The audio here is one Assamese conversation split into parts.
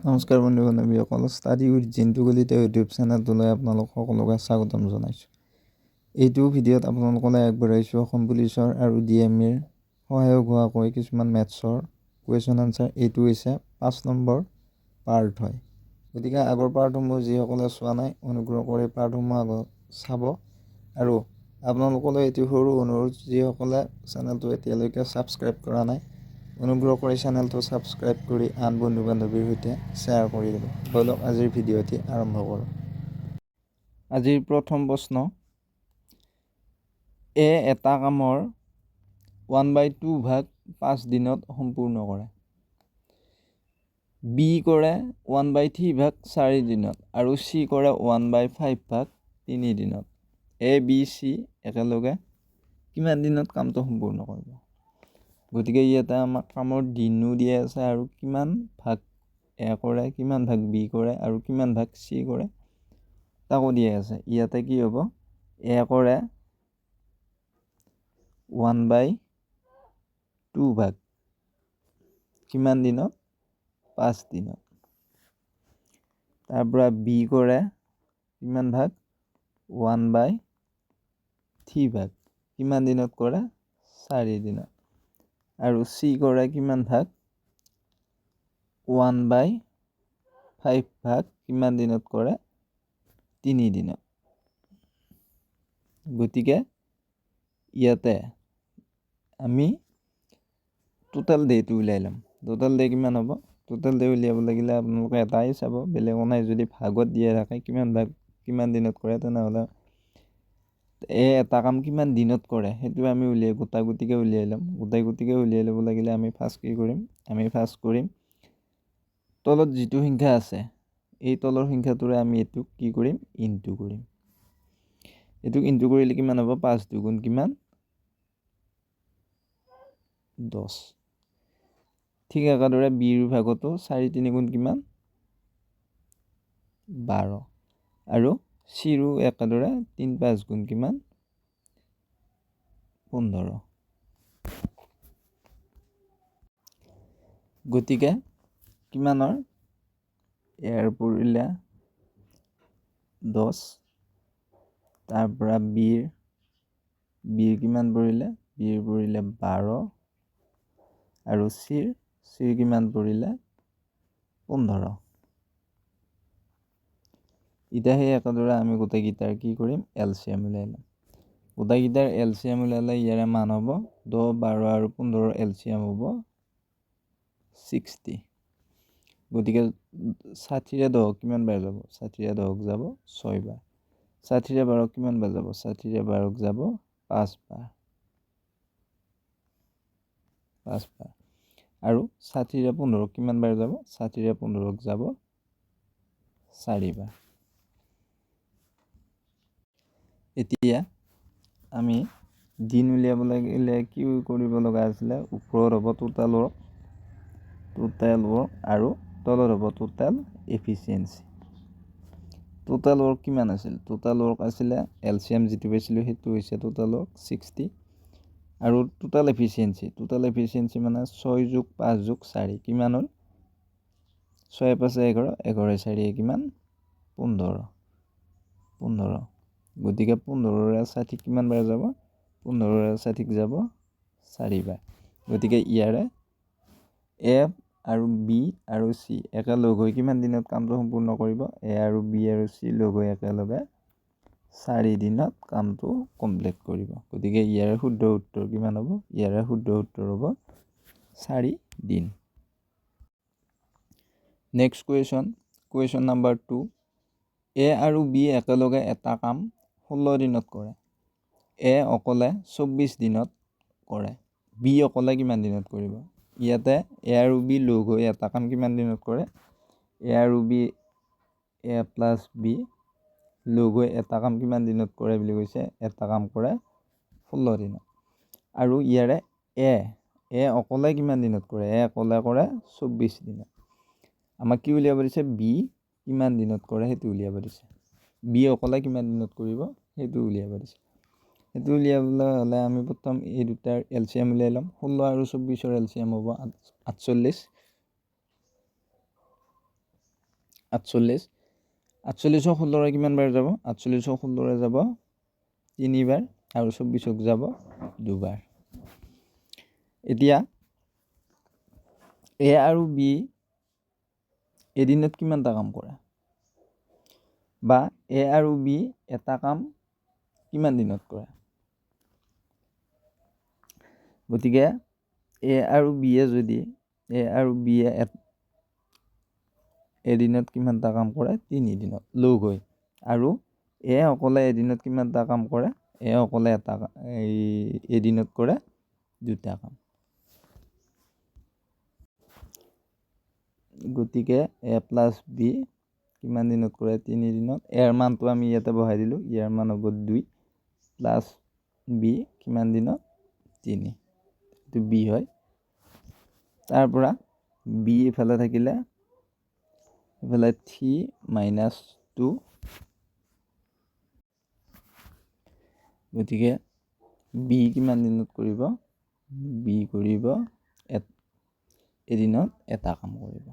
নমস্কাৰ বন্ধু বান্ধৱীসকল, study with Jintu Kalita YouTube চেনেলটোলৈ আপোনালোক সকলোকে স্বাগতম জনাইছোঁ। এইটো ভিডিঅ'ত আপোনালোকলৈ আগবঢ়াইছোঁ অসম পুলিচৰ আৰু DMEৰ সহায়ক হোৱাকৈ কিছুমান মেথছৰ কুৱেশ্যন আনচাৰ। এইটো হৈছে 5 নম্বৰ পাৰ্ট হয়। গতিকে আগৰ পাৰ্টসমূহ যিসকলে চোৱা নাই অনুগ্ৰহ কৰি পাৰ্টসমূহ আগত চাব। আৰু আপোনালোকলৈ এটি সৰু অনুৰোধ, যিসকলে চেনেলটো এতিয়ালৈকে ছাবস্ক্ৰাইব কৰা নাই অনুগ্ৰহ কৰি চেনেলটো ছাবস্ক্ৰাইব কৰি আন বন্ধু বান্ধৱীৰ সৈতে শ্বেয়াৰ কৰি দিব। বলক আজিৰ ভিডিঅ'টি আৰম্ভ কৰোঁ। আজিৰ প্ৰথম প্ৰশ্ন, এটা কামৰ 1/2 ভাগ 5 দিনত সম্পূৰ্ণ কৰে। B কৰে 1/3 ভাগ 4 দিনত আৰু C কৰে 1/5 ভাগ 3 দিনত। A, B, C একেলগে কিমান দিনত কামটো সম্পূৰ্ণ কৰিব? গতিকে ইয়াতে আমাক কামৰ দিনো দিয়া আছে আৰু কিমান ভাগ A কৰে, কিমান ভাগ B কৰে আৰু কিমান ভাগ C কৰে তাকো দিয়া আছে। ইয়াতে কি হ'ব? A কৰে 1/2 ভাগ কিমান দিনত? 5 দিনত। তাৰপৰা B কৰে কিমান ভাগ? 1/3 ভাগ কিমান দিনত কৰে? 4 দিনত। আৰু C কৰে কিমান ভাগ? 1/5 ভাগ কিমান দিনত কৰে? 3 দিনত। গতিকে ইয়াতে আমি টোটেল ডেটো উলিয়াই ল'ম। টোটেল ডে কিমান হ'ব? টোটেল ডে উলিয়াব লাগিলে আপোনালোকে এটাই চাব, বেলেগো নাই। যদি ভাগত দিয়া থাকে কিমান ভাগ কিমান দিনত কৰে, তেনেহ'লে এটা কাম কিমান দিনত কৰে সেইটো আমি গোটাগুটিকে উলিয়াই ল'ম। গোটাগুটিকে উলিয়াই ল'ব লাগিলে আমি ফাৰ্ষ্ট কি কৰিম? আমি ফাৰ্ষ্ট কৰিম তলত যিটো সংখ্যা আছে এই তলৰ সংখ্যাটোৰে আমি এইটোক কি কৰিম? ইনটু কৰিম। এইটোক ইনটু কৰিলে কিমান হ'ব? 5 দুগুণ কিমান? 10। ঠিক একেদৰে বিৰ ভাগতো 4 3 গুণ কিমান? 12। আৰু চিৰো একেদৰে 3 5 গুণ কিমান? 15। গতিকে কিমানৰ? ইয়াৰ পৰিলে 10, তাৰপৰা বিৰ কিমান পৰিলে? বিৰ পৰিলে 12 আৰু চিৰ কিমান পৰিলে? 15। এতিয়া সেই একেদৰে আমি গোটেইকেইটাৰ কি কৰিম? LCM উলিয়াই ল'ম। গোটেইকেইটাৰ LCM উলিয়ালে ইয়াৰে মান হ'ব 10 12 আৰু 15 LCM হ'ব 60। গতিকে 60ৰে 10 কিমান বাৰ যাব? 60ৰে 10 যাব 6 বাৰ। 60ৰে 12 কিমান বাৰ যাব? 60ৰে 12 যাব 5 বাৰ। 5 বাৰ। আৰু 60ৰে 15 কিমান বাৰ যাব? 60ৰে 15 যাব 4 বাৰ। এতিয়া আমি দিন উলিয়াব লাগিলে কি কৰিব লগা আছিলে? ওপৰত হ'ব টোটেল ৱৰ্ক আৰু তলত হ'ব টোটেল এফিচিয়েঞ্চি। টোটেল ৱৰ্ক কিমান আছিল? টোটেল ৱৰ্ক আছিলে LCM যিটো পাইছিলোঁ সেইটো হৈছে টোটেল ৱৰ্ক 60 আৰু টোটেল এফিচিয়েঞ্চি মানে 6 যোগ 5 যোগ 4 কিমান হ'ল? 6 5 11, 11 4 কিমান? 15। গতিকে 15ৰে 60 কিমান বাৰ যাব? 15ৰে 60 যাব 4 বাৰ। গতিকে ইয়াৰে A আৰু B আৰু C একেলগ হৈ কিমান দিনত কামটো সম্পূৰ্ণ কৰিব? A আৰু B আৰু C লগ হৈ একেলগে 4 দিনত কামটো কমপ্লিট কৰিব। গতিকে ইয়াৰে শুদ্ধ উত্তৰ কিমান হ'ব? ইয়াৰে শুদ্ধ উত্তৰ হ'ব 4 দিন। Next question number 2। A আৰু B একেলগে এটা কাম 16 দিনত কৰে। A অকলে 24 দিনত কৰে। B অকলে কিমান দিনত কৰিব? ইয়াতে A আৰু B লগ হৈ এটা কাম কিমান দিনত কৰে? A আৰু B A প্লাছ B লগ হৈ এটা কাম কিমান দিনত কৰে বুলি কৈছে? এটা কাম কৰে 16 দিনত। আৰু ইয়াৰে A অকলে কিমান দিনত কৰে? A অকলে কৰে 24 দিনত। আমাক কি উলিয়াব দিছে? B কিমান দিনত কৰে সেইটো উলিয়াব দিছে। B অকলে কিমান দিনত কৰিব সেইটো উলিয়াব দিছে। সেইটো উলিয়াবলৈ হ'লে আমি প্ৰথম এই দুটাৰ LCM উলিয়াই ল'ম। 16 আৰু 24ৰ LCM হ'ব 48। 48 48ক 16ৰে কিমান বাৰ যাব 48ক 16ৰে যাব 3 বাৰ আৰু 24ক যাব 2 বাৰ এতিয়া এ আৰু বি এদিনত কিমানটা কাম কৰে বা এ আৰু বি এটা কাম কিমান দিনত কৰে গতিকে এ আৰু বিয়ে যদি এদিনত কিমানটা কাম কৰে 3 দিনত লগ হৈ আৰু এ অকলে এদিনত কিমানটা কাম কৰে এ অকলে এদিনত কৰে 2টা কাম গতিকে এ প্লাছ বি কিমান দিনত কৰে 3 দিনত এৰ মানটো আমি ইয়াতে বহাই দিলোঁ ইয়াৰ মান হ'ব 2 প্লাছ বি কিমান দিনত 3 এইটো বি হয় তাৰ পৰা বি ইফালে থাকিলে ইফালে 3 - 2 গতিকে বি কিমান দিনত কৰিব বি কৰিব এদিনত এটা কাম কৰিব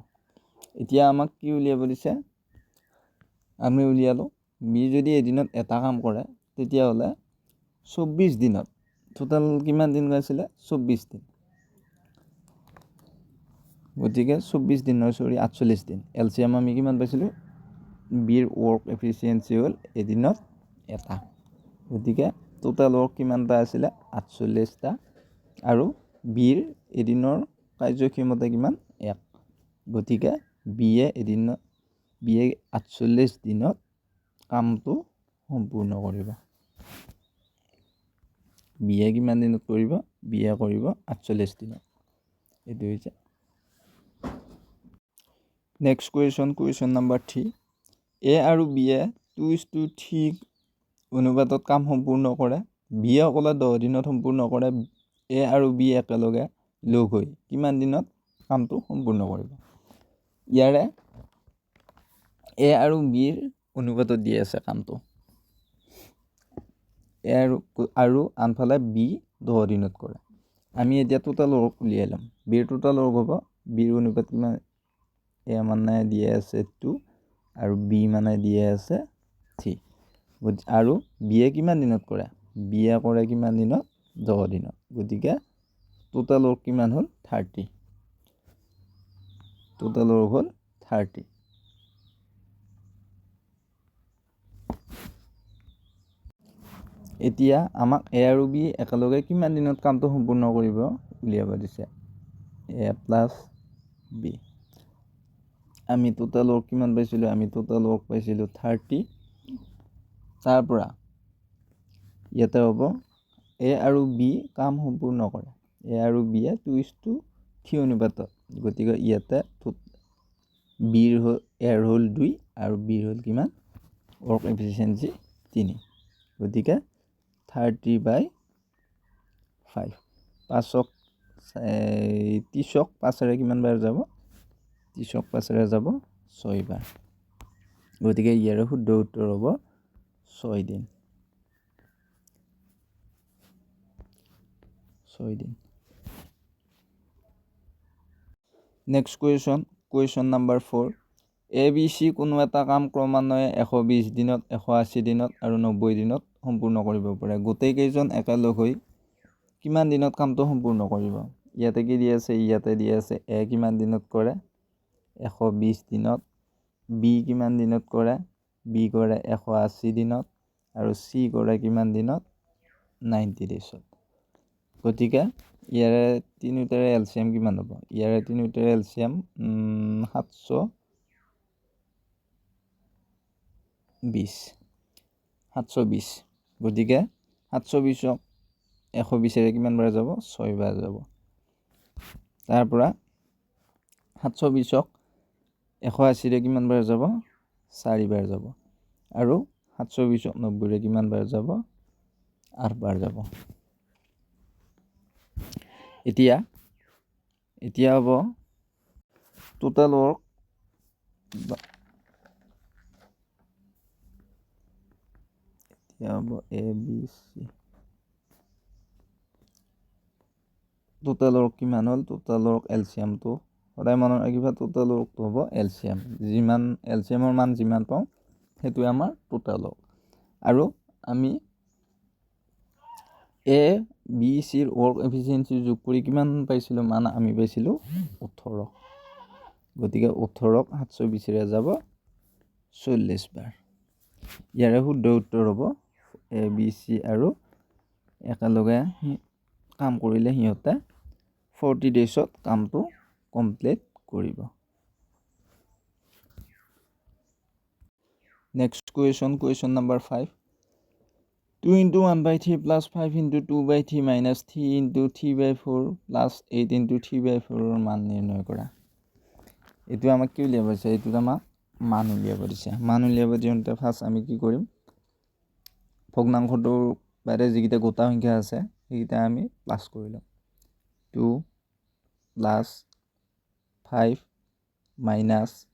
এতিয়া আমাক কি উলিয়াব দিছে আমি উলিয়ালোঁ বি যদি এদিনত এটা কাম কৰে তেতিয়াহ'লে 24 দিনত টোটাল কিমান দিন আছিলে 24 দিন গতিকে 24 দিন 48 দিন এলচিএম আমি কিমান পাইছিলোঁ বিৰ ৱৰ্ক এফিচিয়েঞ্চি হ'ল এদিনত এটা গতিকে টোটাল ৱৰ্ক কিমানটা আছিলে 48টা আৰু বিৰ এদিনৰ কাৰ্যক্ষমতা কিমান 1 গতিকে বিয়ে 48 দিনত কামটো সম্পূৰ্ণ কৰিব বিয়ে কিমান দিনত কৰিব বিয়ে কৰিব 48 দিনত এইটো হৈছে নেক্সট কুৱেশ্যন নাম্বাৰ 3 এ আৰু বিয়ে 2:3 অনুপাতত কাম সম্পূৰ্ণ কৰে বিয়ে অকলে 10 দিনত সম্পূৰ্ণ কৰে এ আৰু বি একেলগে লগ হৈ কিমান দিনত কামটো সম্পূৰ্ণ কৰিব ইয়াৰে এ আৰু বিৰ অনুপাতত দি আছে কামটো এ আৰু আনফালে বি 10 দিনত কৰে আমি এতিয়া টোটাল ৱৰ্ক উলিয়াই ল'ম বিৰ টোটাল ৱৰ্ক হ'ব বিৰ অনুপাত কিমান এ মানে দিয়ে আছে 2 আৰু বি মানে দিয়ে আছে 3 আৰু বিয়ে কিমান দিনত কৰে বিয়ে কৰে কিমান দিনত 10 দিনত গতিকে টোটাল ৱৰ্ক কিমান হ'ল 30 টোটাল ৱৰ্ক হ'ল 30 এতিয়া আমাক এ আৰু বি একেলগে কিমান দিনত কামটো সম্পূৰ্ণ কৰিব উলিয়াব দিছে এ প্লাছ বি আমি টোটাল ৱৰ্ক কিমান পাইছিলোঁ আমি টোটাল ৱৰ্ক পাইছিলোঁ 30 তাৰ পৰা ইয়াতে হ'ব এ আৰু বি কাম সম্পূৰ্ণ কৰে এ আৰু বিয়ে 2:3 অনুপাতত গতিকে ইয়াতে বিৰ এৰ হ'ল 2 আৰু বিৰ হ'ল কিমান ৱৰ্ক এফিচিয়েঞ্চি 3 গতিকে 30/5 5ক 30ক 5ৰে কিমান বাৰ যাব 30ক 5ৰে যাব 6 বাৰ গতিকে ইয়াৰে শুদ্ধ উত্তৰ হ'ব 6 দিন next question number 4 A B C কোনো এটা কাম ক্ৰমান্বয়ে 120 দিনত 180 দিনত আৰু 90 দিনত সম্পূৰ্ণ কৰিব পাৰে গোটেইকেইজন একেলগ হৈ কিমান দিনত কামটো সম্পূৰ্ণ কৰিব ইয়াতে কি দি আছে ইয়াতে দি আছে এ কিমান দিনত কৰে 120 দিনত বি কিমান দিনত কৰে বি কৰে 180 দিনত আৰু চি কৰে কিমান দিনত 90 ডেইজত গতিকে ইয়াৰে তিনিটাৰে এলচিএম কিমান হ'ব ইয়াৰে তিনিটাৰে এলচিএম 720 গতিকে 720ক 120ৰে কিমান বাৰ যাব 6 বাৰ যাব তাৰ পৰা 720ক 180ৰে কিমান বাৰ যাব 4 বাৰ যাব আৰু 720ক 90ৰে কিমান বাৰ যাব 8 বাৰ যাব এতিয়া হ'ব টোটাল ৱৰ্ক এতিয়া হ'ব A B C total work কিমান হ'ল টোটাল ৱৰ্ক এলচিএমটো সদায় মনত ৰাখিবা টোটেল ৱৰ্কটো হ'ব এলচিএম, যিমান এলচিএমৰ মান যিমান পাওঁ সেইটোৱে আমাৰ টোটেল ৱৰ্ক। আৰু আমি এ বি চিৰ ৱৰ্ক এফিচিয়েঞ্চি যোগ কৰি কিমান পাইছিলোঁ মান আমি পাইছিলোঁ 18। গতিকে 18ক 720ৰে যাব 40 বাৰ। ইয়াৰে শুদ্ধ উত্তৰ হ'ব এ বি চি আৰু একেলগে কাম কৰিলে সিহঁতে 40 ডেইজত কামটো কমপ্লিট কৰিব। Next question number 5। 2 × 1/3 + 5 × 2/3 - 3 × 3/4 + 8 × 3/4 মান নিৰ্ণয় কৰা। এইটো আমাক কি উলিয়াব দিছে? এইটোত আমাক মান উলিয়াব দিছে। মান উলিয়াব দিওঁতে ফাৰ্ষ্ট আমি কি কৰিম? ভগ্নাংশটোৰ বাহিৰে যিকেইটা গোটা সংখ্যা আছে সেইকেইটা আমি প্লাছ কৰি ল'ম। 2 + 5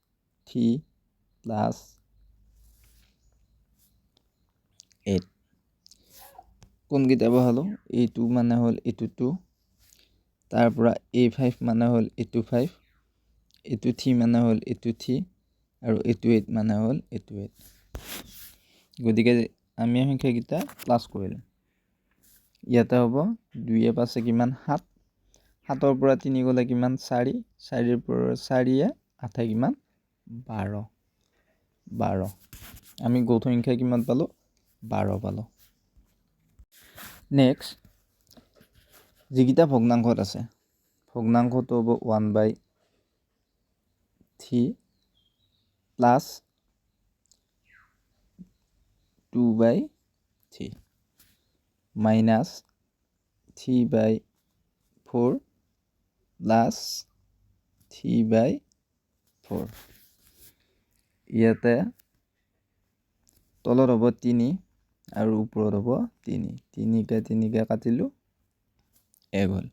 - 3 + 8 কোনকেইটা বহালোঁ? এইটো মানে হ'ল এইটো 2, তাৰ পৰা A5 মানে হ'ল এইটো 5, এইটো 3 মানে হ'ল এইটো 3, আৰু এইটো 8 মানে হ'ল এইটো 8। গতিকে আমি সংখ্যাকেইটা প্লাছ কৰিলোঁ। ইয়াতে হ'ব 2 পাছে কিমান 7, 7ৰ পৰা 3 গ'লে কিমান 4, 4ৰ পৰা 4 8 কিমান 12। আমি গৌণ সংখ্যা কিমান পালোঁ? 12 পালোঁ। নেক্সট যিকেইটা ভগ্নাংশত আছে, ভগ্নাংশটো হ'ব 1/3 প্লাছ 2/3 মাইনাছ 3/4 প্লাছ 3/4। ইয়াতে তলত হ'ব 3 আৰু ওপৰত হ'ব 3, 3কে কাটিলোঁ 1 হ'ল।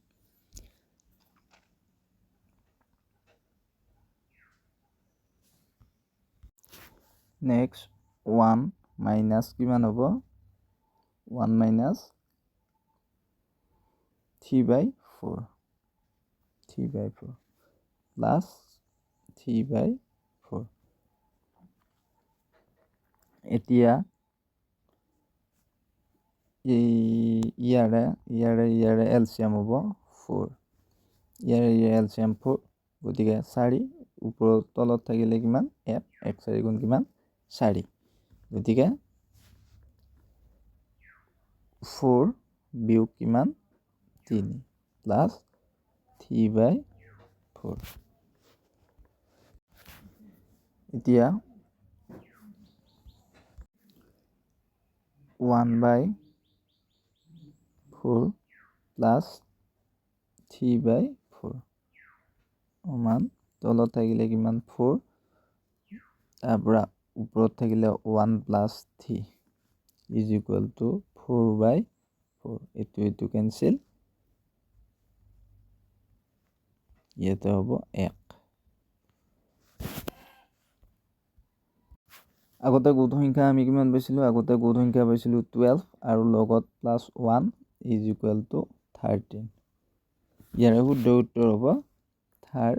নেক্সট 1 মাইনাছ কিমান হ'ব? 1 মাইনাছ 3/4 প্লাছ 3/4। এতিয়া ইয়াৰে এলচিয়াম হ'ব 4, ইয়াৰে এলচিয়াম 4, গতিকে 4 ওপৰত তলত থাকিলে কিমান 1, 1 4 গুণ কিমান 4, গতিকে 4 বিয়োগ কিমান 3 প্লাছ 3/4। এতিয়া 1/4 প্লাছ 3/4 সমান তলত থাকিলে কিমান 4, তাৰ পৰা ওপৰত থাকিলে 1 প্লাছ 3 ইজ ইকুৱেল টু 4/4। এইটো কেঞ্চেল, ইয়াতে হ'ব 1। আগতে গৌণ সংখ্যা আমি কিমান পাইছিলোঁ? আগতে গৌণ সংখ্যা পাইছিলোঁ 12 আৰু লগত প্লাছ 1 ইজ ইকুৱেল টু 13। ইয়াৰে শুদ্ধ উত্তৰ হ'ব 13।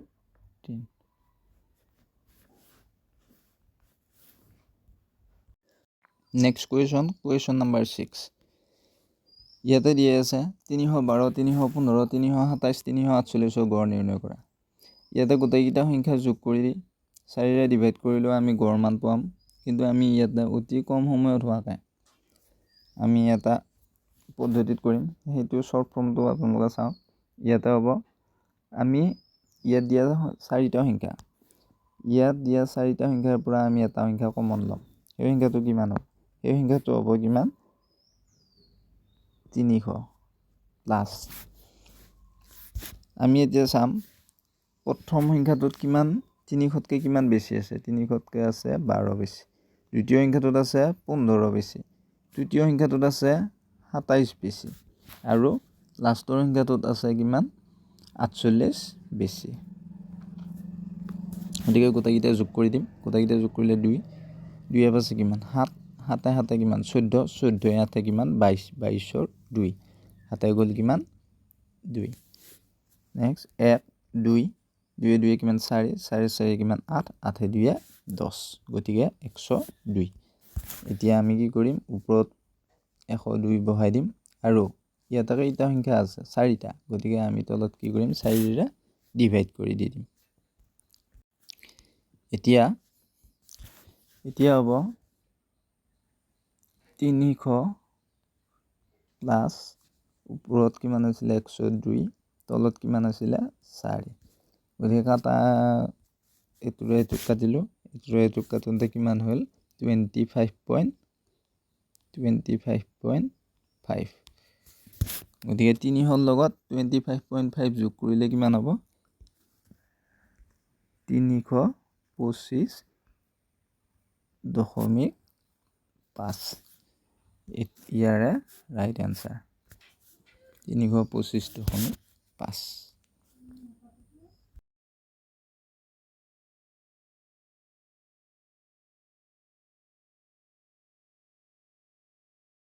Next question number 6। ইয়াতে দিয়া আছে 312, 315, 327, 348 গড় নিৰ্ণয় কৰা। ইয়াতে গোটেইকেইটা সংখ্যা যোগ কৰি 4ৰে ডিভাইড কৰিলেও আমি গড় মান পাম, কিন্তু আমি ইয়াতে অতি কম সময়ত হোৱাকৈ আমি এটা পদ্ধতিত কৰিম। সেইটো শ্বৰ্ট ফৰ্মটো আপোনালোকে চাওক। ইয়াতে হ'ব আমি ইয়াত দিয়া 4টা সংখ্যা, ইয়াত দিয়া 4টা সংখ্যাৰ পৰা আমি এটা সংখ্যা কমন ল'ম। সেই সংখ্যাটো কিমান হ'ব? সেই সংখ্যাটো হ'ব কিমান 300 প্লাছ। আমি এতিয়া চাম প্ৰথম সংখ্যাটোত কিমান 300তকৈ কিমান বেছি আছে? 300তকৈ আছে 12 বেছি। দ্বিতীয় সংখ্যাটোত আছে 15 বেছি। তৃতীয় সংখ্যাটোত আছে 27 বেছি, আৰু লাষ্টৰ সংখ্যাটোত আছে কিমান 48 বেছি। গতিকে গোটেইকেইটা যোগ কৰি দিম। গোটেইকেইটা যোগ কৰিলে 2, 2 পাছে কিমান 7, 7 7 কিমান 14, 14 8 কিমান 22, 22ৰ 2, 7 গ'ল কিমান 2। নেক্সট 1 2 2 2 কিমান 4 4 4 কিমান 8 8 2 10 গতিকে 102 এতিয়া আমি কি কৰিম ওপৰত 102 বহাই দিম আৰু ইয়াতে কেইটা সংখ্যা আছে 4টা গতিকে আমি তলত কি কৰিম 4 ৰে ডিভাইড কৰি দি দিম এতিয়া হ'ব 300 প্লাস ওপৰত কিমান আছিল 102 তলত কিমান আছিল 4 গতিকে কাটা এটুৰে কাটিলো এটুৰে কাটোতে কিমান হ'ল 25.5 গতিকে 300 লগত 25.5 যোগ কৰিলে কিমান হ'ব 325.5 ইয়াৰে ৰাইট আনসাৰ 325.5